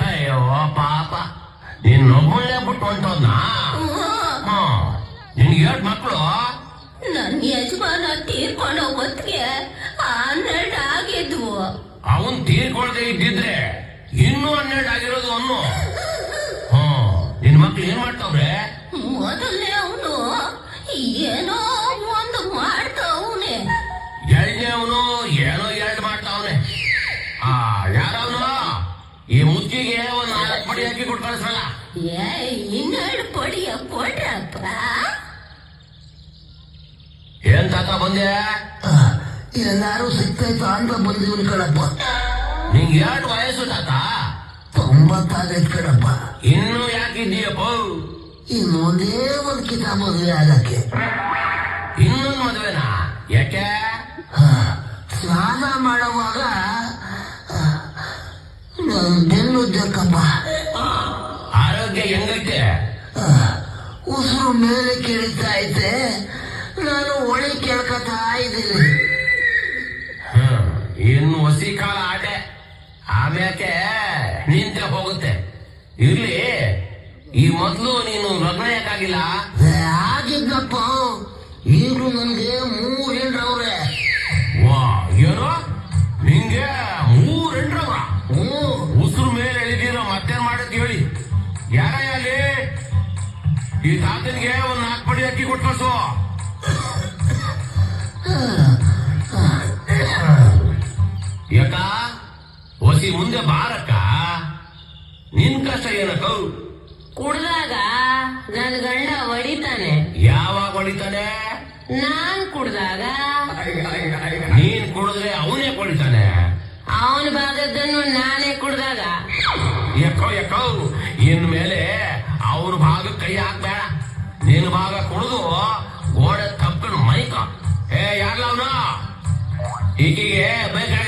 ಅಯ್ಯೋ ಪಾಪ ನಿನ್ನೊಬ್ಬಳೇ ಬಿಟ್ಟು ಹೊಂಟೋದ್ನ. ನಿನ್ಗೆ 7 ಮಕ್ಕಳು. ನನ್ನ ಯಜಮಾನ ತೀರ್ಕೊಳ್ಳೋ ಹೊತ್ತಿಗೆ 12 ಆಗಿದ್ವು. ಅವನ್ ತೀರ್ಕೊಳ್ದೆ ಇದ್ದಿದ್ರೆ ಇನ್ನೂ 12 ಆಗಿರೋದು ಅನ್ನು. ನಿನ್ ಮಕ್ಳು ಏನ್ ಮಾಡ್ತಾವ್ರೆ? ಮೊದಲನೇ ಅವನು ಏನೋ ಒಂದು ಮಾಡ್ತಾವನೆ. ಎರಡನೇ ಅವನು ಏನೋ 2 ಮಾಡ್ತಾವನೆ. ಯಾರವನು? ಈ ಮುಚ್ಚಿಗೆ ಒಂದು 4 ಪಡಿ ಹಾಕಿ ಕೊಟ್ಟು ಕಳಿಸಲ್ಲ. 12 ಪಡಿಯ ಕೊಡ್ರಪ್ಪ. ಏನ್ ತಾತ ಬಂದೆ? ಎಲ್ಲಾರು ಸಿಗ್ತೈತ ಅಂತ ಬಂದಿವ್ನಿ ಕಣಪ್ಪ. ನಿಂಗೆ 2 ವಯಸ್ಸು ತಾತ? 90 ಆಗೈತ್ ಕಣಪ್ಪ. ಇನ್ನು ಯಾಕಿದ್ದೀಯಪ್ಪ? ಇನ್ನು ಒಂದೇ ಒಂದು ಕಿತ ಮದುವೆ ಆಗಕ್ಕೆ. ಇನ್ನೊಂದು ಮದುವೆನಾ? ಯಾಕೆ? ಸ್ನಾನ ಮಾಡುವಾಗ ಬೆನ್ನುದ್ದಕ್ಕಪ್ಪ. ಆರೋಗ್ಯ ಹೆಂಗೈತೆ? ಉಸಿರು ಮೇಲೆ ಕೆಳಿತಾ ಐತೆ. ನಾನು ಒಳಿ ಕೇಳ್ಕೊತಾ ಇದ್ದೀನಿ. ಇನ್ನು ಹೊಸಿ ಕಾಲ ಆಟೆ, ಆಮ್ಯಾಕೆ ನಿಂತೆ ಹೋಗುತ್ತೆ. ಇರ್ಲಿ, ಈ ಮೊದ್ಲು ನೀನು ಲಗ್ನ ಯಾಕಾಗಿಲ್ಲ? ಆಗಿದ್ದಪ್ಪ. ಈಗಲೂ ನನ್ಗೆ 3 ಹೆಂಡ್ರವ್ರೆ. ವಾ, ಏನೋ ನಿಂಗೆ 3 ಹೆಂಡ್ರವ್ರ? ಉಸಿರು ಮೇಲೆ ಎಳಿದಿರೋ ಮತ್ತೇನ್ ಮಾಡತ್ ಹೇಳಿ. ಯಾರ ಅಲ್ಲಿ? ಈ ತಾತನಿಗೆ ಒಂದು 4 ಪಡಿ ಅಕ್ಕಿ ಕೊಟ್ಟು ಕಳ್ಸು. ಯಾಕ ಹೊಸಿ ಮುಂದೆ ಬಾರಕ್ಕ. ನಿನ್ ಕಷ್ಟ ಏನಕ್ಕ? ಕುಡ್ದಾಗ ನನ್ ಗಂಡ ಹೊಡಿತಾನೆ. ಯಾವಾಗ ಹೊಡಿತಾನೆ? ನಾನ್ ಕುಡ್ದಾಗ. ನೀನ್ ಕುಡಿದ್ರೆ ಅವನೇ ಹೊಡಿತಾನೆ. ಅವನ ಭಾಗದನ್ನು ನಾನೇ ಕುಡ್ದಾಗ. ಯಾಕೋ ಇನ್ ಮೇಲೆ ಅವ್ರ ಭಾಗ ಕೈ ಹಾಕ್ಬೇಡ. ನಿನ್ ಭಾಗ ಕುಡಿದು ಗೋಡೆ ತಪ್ಕೊಂಡು ಮೈಕ. ಯಾರ್ಲ ಅವನು ಈಗಿಗೆ ಬೇಕಾ?